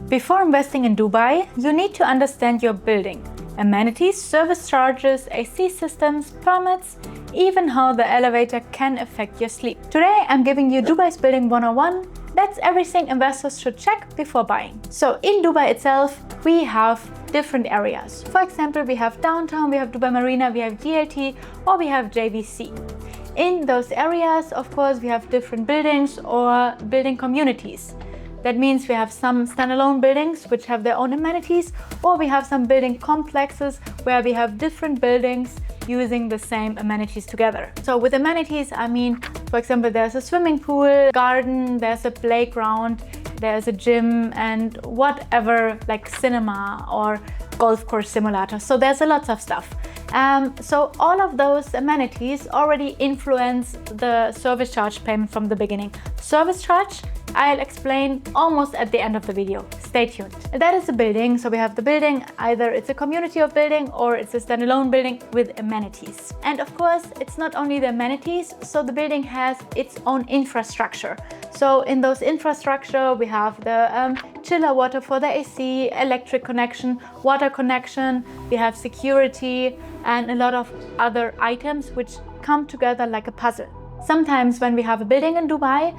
Before investing in Dubai, you need to understand your building, amenities, service charges, AC systems, permits, even how the elevator can affect your sleep. Today, I'm giving you Dubai's Building 101. That's everything investors should check before buying. So in Dubai itself, we have different areas. For example, we have downtown, we have Dubai Marina, we have GLT, or we have JVC. In those areas, of course, we have different buildings or building communities. That means we have some standalone buildings which have their own amenities, or we have some building complexes where we have different buildings using the same amenities together. So with amenities, I mean, for example, there's a swimming pool, garden, there's a playground, there's a gym, and whatever, like cinema or golf course simulator. So there's a lot of stuff. So all of those amenities already influence the service charge payment from the beginning. Service charge, I'll explain almost at the end of the video. Stay tuned. That is a building. So we have the building, either it's a community of building or it's a standalone building with amenities. And of course, it's not only the amenities, so the building has its own infrastructure. So in those infrastructure, we have the chiller water for the AC, electric connection, water connection, we have security, and a lot of other items which come together like a puzzle. Sometimes when we have a building in Dubai,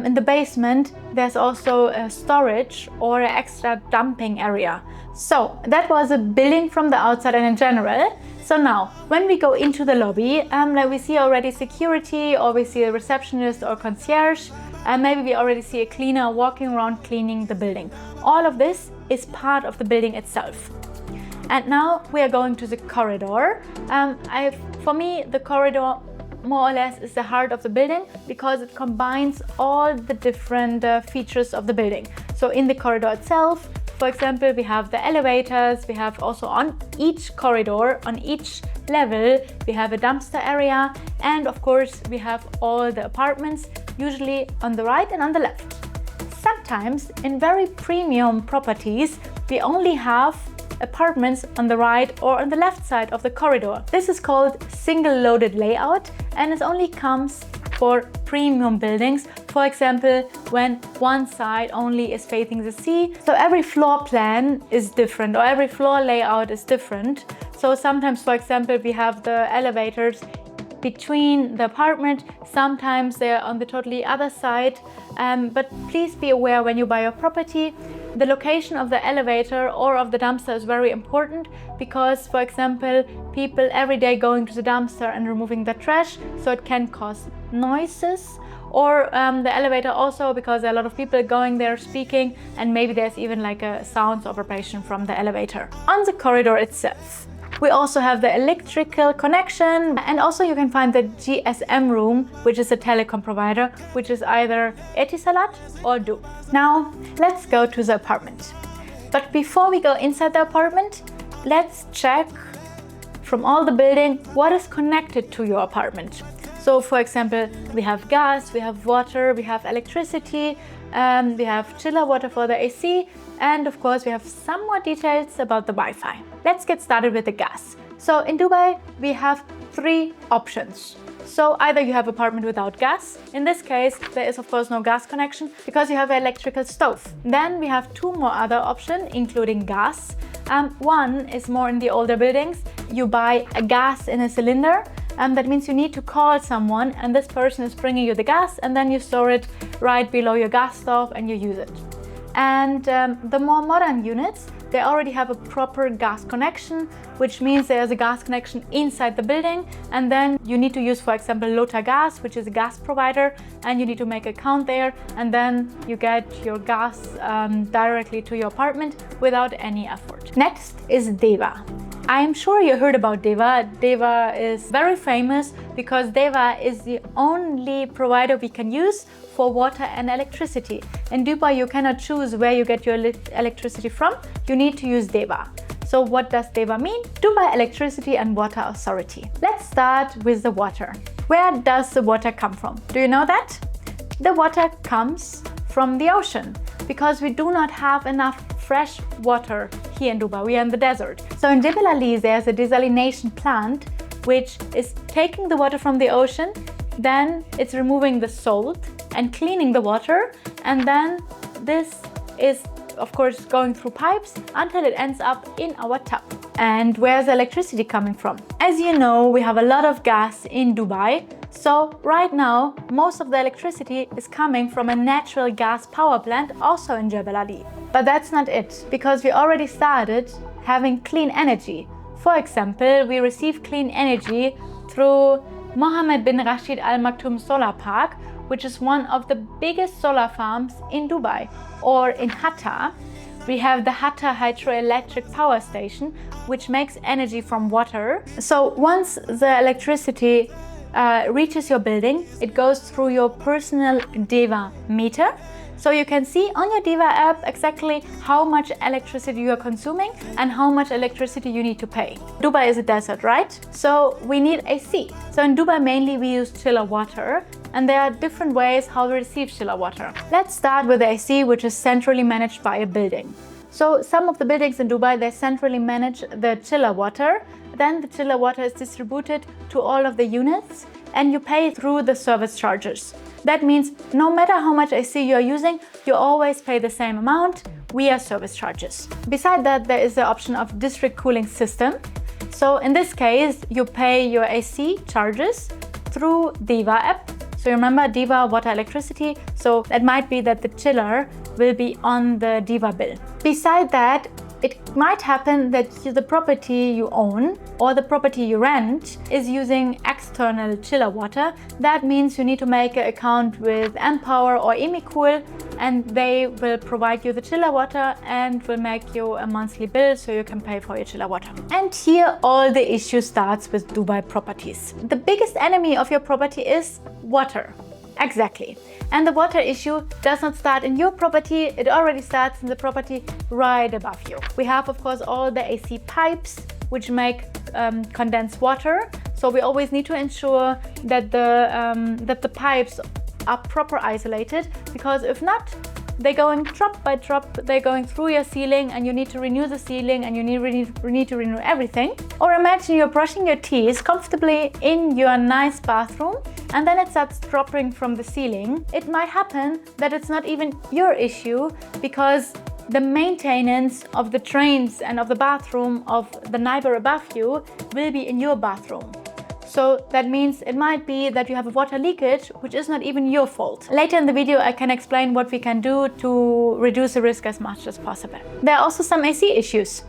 in the basement, there's also a storage or an extra dumping area. So that was a building from the outside and in general. So now, when we go into the lobby, like we see already security, or we see a receptionist or concierge, and maybe we already see a cleaner walking around cleaning the building. All of this is part of the building itself. And now we are going to the corridor. For me, the corridor more or less is the heart of the building because it combines all the different features of the building. So in the corridor itself, for example, we have the elevators, we have also on each corridor, on each level, we have a dumpster area, and of course we have all the apartments, usually on the right and on the left. Sometimes in very premium properties, we only have apartments on the right or on the left side of the corridor. This is called single loaded layout, and it only comes for premium buildings. For example, when one side only is facing the sea. So every floor plan is different, or every floor layout is different. So sometimes, for example, we have the elevators between the apartment, sometimes they're on the totally other side. But please be aware when you buy a property, the location of the elevator or of the dumpster is very important because, for example, people every day going to the dumpster and removing the trash, so it can cause noises. Or the elevator also, because there are a lot of people going there speaking, and maybe there's even like a sound or vibration from the elevator. On the corridor itself, we also have the electrical connection, and also you can find the GSM room, which is a telecom provider, which is either Etisalat or Du. Now, let's go to the apartment. But before we go inside the apartment, let's check from all the building what is connected to your apartment. So, for example, we have gas, we have water, we have electricity, we have chiller water for the AC, and of course we have some more details about the Wi-Fi. Let's get started with the gas. So in Dubai, we have three options. So either you have apartment without gas. In this case, there is of course no gas connection because you have an electrical stove. Then we have two more other options, including gas. One is more in the older buildings. You buy a gas in a cylinder. That means you need to call someone, and this person is bringing you the gas, and then you store it right below your gas stove and you use it. And the more modern units, they already have a proper gas connection, which means there's a gas connection inside the building, and then you need to use, for example, Lota Gas, which is a gas provider, and you need to make an account there, and then you get your gas directly to your apartment without any effort. Next is DEWA. I am sure you heard about DEWA. DEWA is very famous because DEWA is the only provider we can use for water and electricity. In Dubai, you cannot choose where you get your electricity from. You need to use DEWA. So what does DEWA mean? Dubai Electricity and Water Authority. Let's start with the water. Where does the water come from? Do you know that? The water comes from the ocean because we do not have enough fresh water here in Dubai. We are in the desert. So in Jebel Ali, there's a desalination plant which is taking the water from the ocean, then it's removing the salt and cleaning the water, and then this is of course, going through pipes until it ends up in our tap. And where's the electricity coming from? As you know, we have a lot of gas in Dubai. So right now, most of the electricity is coming from a natural gas power plant, also in Jebel Ali. But that's not it, because we already started having clean energy. For example, we receive clean energy through Mohammed bin Rashid Al Maktoum Solar Park, which is one of the biggest solar farms in Dubai. Or in Hatta, we have the Hatta hydroelectric power station, which makes energy from water. So once the electricity reaches your building, it goes through your personal DEWA meter. So you can see on your DEWA app exactly how much electricity you are consuming and how much electricity you need to pay. Dubai is a desert, right? So we need AC. So in Dubai mainly we use chiller water, and there are different ways how to receive chiller water. Let's start with the AC, which is centrally managed by a building. So some of the buildings in Dubai, they centrally manage the chiller water. Then the chiller water is distributed to all of the units and you pay through the service charges. That means no matter how much AC you are using, you always pay the same amount via service charges. Beside that, there is the option of district cooling system. So in this case, you pay your AC charges through DEWA app. So remember DEWA, water, electricity. So it might be that the chiller will be on the DEWA bill. Beside that, it might happen that the property you own or the property you rent is using external chiller water. That means you need to make an account with Empower or Emicool, and they will provide you the chiller water and will make you a monthly bill so you can pay for your chiller water. And here all the issue starts with Dubai properties. The biggest enemy of your property is water. Exactly. And the water issue does not start in your property, it already starts in the property right above you. We have, of course, all the AC pipes which make condensed water. So we always need to ensure that the pipes are proper isolated, because if not, they're going drop by drop, they're going through your ceiling and you need to renew the ceiling and you need to renew everything. Or imagine you're brushing your teeth comfortably in your nice bathroom and then it starts dropping from the ceiling. It might happen that it's not even your issue because the maintenance of the drains and of the bathroom of the neighbor above you will be in your bathroom. So that means it might be that you have a water leakage, which is not even your fault. Later in the video, I can explain what we can do to reduce the risk as much as possible. There are also some AC issues.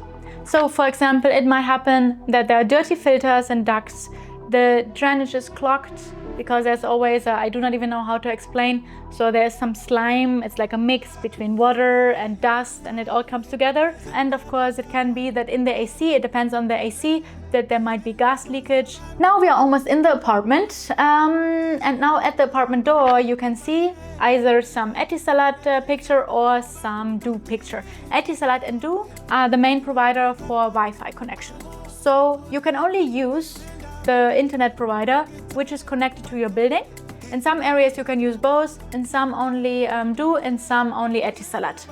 So for example, it might happen that there are dirty filters and ducts, the drainage is clogged, because there's always, I do not even know how to explain. So there's some slime, it's like a mix between water and dust and it all comes together. And of course it can be that in the AC, it depends on the AC, that there might be gas leakage. Now we are almost in the apartment. And now at the apartment door, you can see either some Etisalat picture or some DO picture. Etisalat and DO are the main provider for Wi-Fi connection. So you can only use the internet provider which is connected to your building. In some areas you can use both, in some only DO, in some only Etisalat.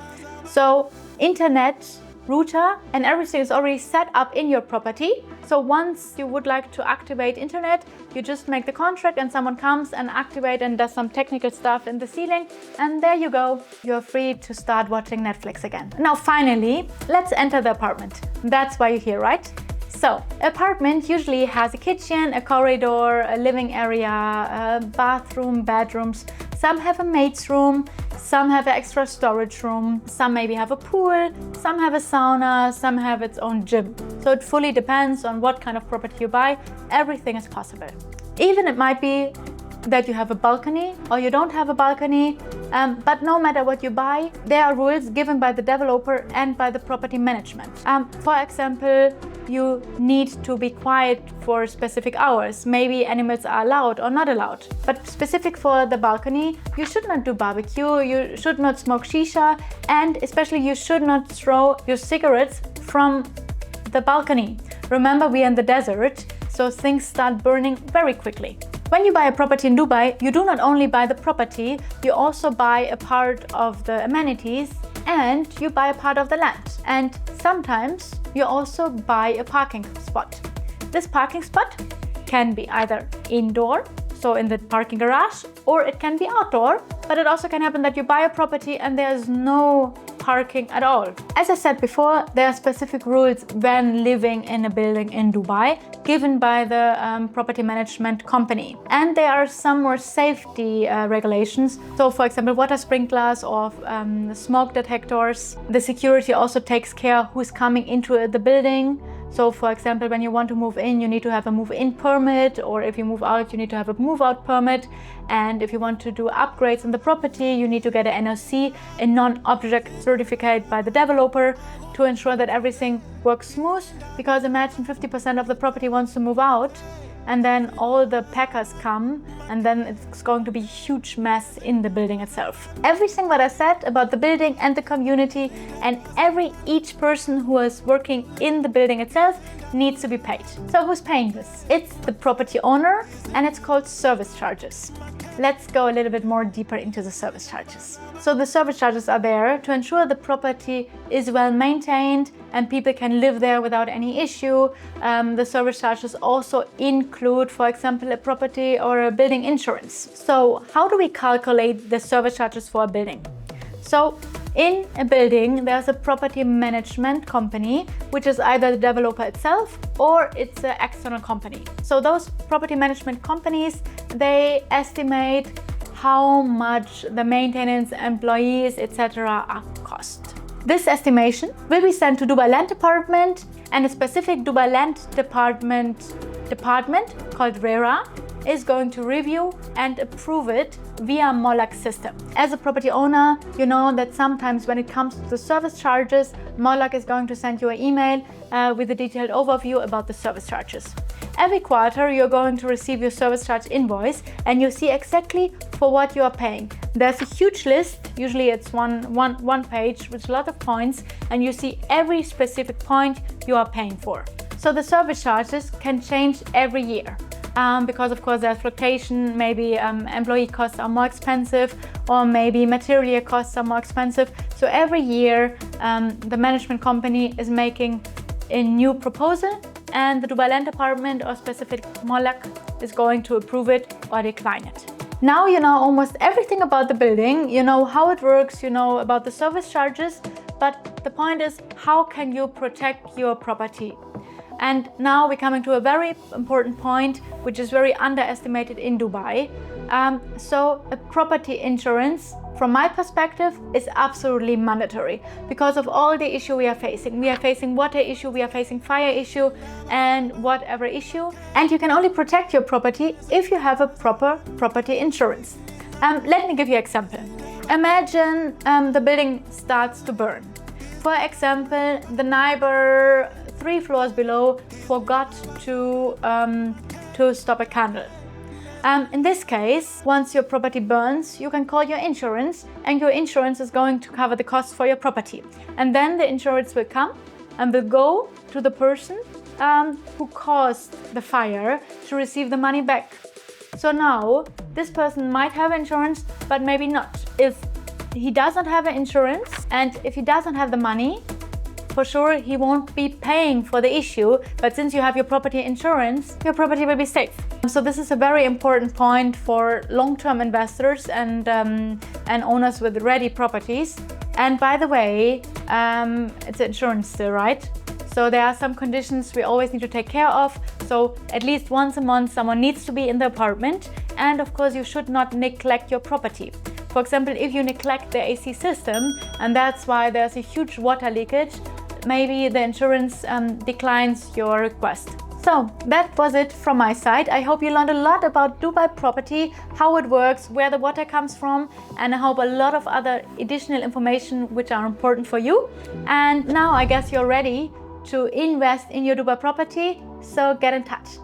So internet, router and everything is already set up in your property. So once you would like to activate internet, you just make the contract and someone comes and activate and does some technical stuff in the ceiling, and there you go, you're free to start watching Netflix again. Now finally, let's enter the apartment. That's why you're here, right? So, apartment usually has a kitchen, a corridor, a living area, a bathroom, bedrooms. Some have a maid's room, some have an extra storage room, some maybe have a pool, some have a sauna, some have its own gym. So it fully depends on what kind of property you buy. Everything is possible. Even it might be that you have a balcony or you don't have a balcony, but no matter what you buy, there are rules given by the developer and by the property management. For example, you need to be quiet for specific hours. Maybe animals are allowed or not allowed. But specific for the balcony, you should not do barbecue, you should not smoke shisha, and especially you should not throw your cigarettes from the balcony. Remember, we are in the desert, so things start burning very quickly. When you buy a property in Dubai, you do not only buy the property, you also buy a part of the amenities and you buy a part of the land. And sometimes you also buy a parking spot. This parking spot can be either indoor, so in the parking garage, or it can be outdoor. But it also can happen that you buy a property and there's no parking at all. As I said before, there are specific rules when living in a building in Dubai, given by the property management company. And there are some more safety regulations. So for example, water sprinklers or smoke detectors. The security also takes care who's coming into the building. So for example, when you want to move in, you need to have a move-in permit, or if you move out, you need to have a move-out permit. And if you want to do upgrades on the property, you need to get an NOC, a non-object certificate by the developer, to ensure that everything works smooth. Because imagine 50% of the property wants to move out, and then all the packers come, and then it's going to be a huge mess in the building itself. Everything what I said about the building and the community and each person who is working in the building itself needs to be paid. So who's paying this? It's the property owner, and it's called service charges. Let's go a little bit more deeper into the service charges. So the service charges are there to ensure the property is well maintained and people can live there without any issue. The service charges also include, for example, a property or a building insurance. So how do we calculate the service charges for a building? So in a building, there's a property management company, which is either the developer itself or it's an external company. So those property management companies, they estimate how much the maintenance, employees, etc. are cost. This estimation will be sent to Dubai Land Department, and a specific Dubai Land Department called RERA is going to review and approve it via MOLAC system. As a property owner, you know that sometimes when it comes to the service charges, MOLAC is going to send you an email with a detailed overview about the service charges. Every quarter, you're going to receive your service charge invoice, and you see exactly for what you are paying. There's a huge list, usually it's one page with a lot of points, and you see every specific point you are paying for. So the service charges can change every year. Because of course there's fluctuation, maybe employee costs are more expensive, or maybe material costs are more expensive. So every year the management company is making a new proposal, and the Dubai Land Department or specific MOLAC is going to approve it or decline it. Now you know almost everything about the building, you know how it works, you know about the service charges, but the point is, how can you protect your property? And now we're coming to a very important point, which is very underestimated in Dubai. So a property insurance, from my perspective, is absolutely mandatory because of all the issue we are facing. We are facing water issue, we are facing fire issue, and whatever issue. And you can only protect your property if you have a proper property insurance. Let me give you an example. Imagine the building starts to burn. For example, the neighbor 3 floors below forgot to stop a candle. In this case, once your property burns, you can call your insurance, and your insurance is going to cover the costs for your property. And then the insurance will come and will go to the person who caused the fire to receive the money back. So now this person might have insurance, but maybe not. If he doesn't have an insurance, and if he doesn't have the money, for sure he won't be paying for the issue, but since you have your property insurance, your property will be safe. So this is a very important point for long-term investors and owners with ready properties. And by the way, it's insurance still, right? So there are some conditions we always need to take care of. So at least once a month, someone needs to be in the apartment. And of course, you should not neglect your property. For example, if you neglect the AC system, and that's why there's a huge water leakage, maybe the insurance declines your request. So that was it from my side. I hope you learned a lot about Dubai property, how it works, where the water comes from, and I hope a lot of other additional information which are important for you. And now I guess you're ready to invest in your Dubai property, so get in touch.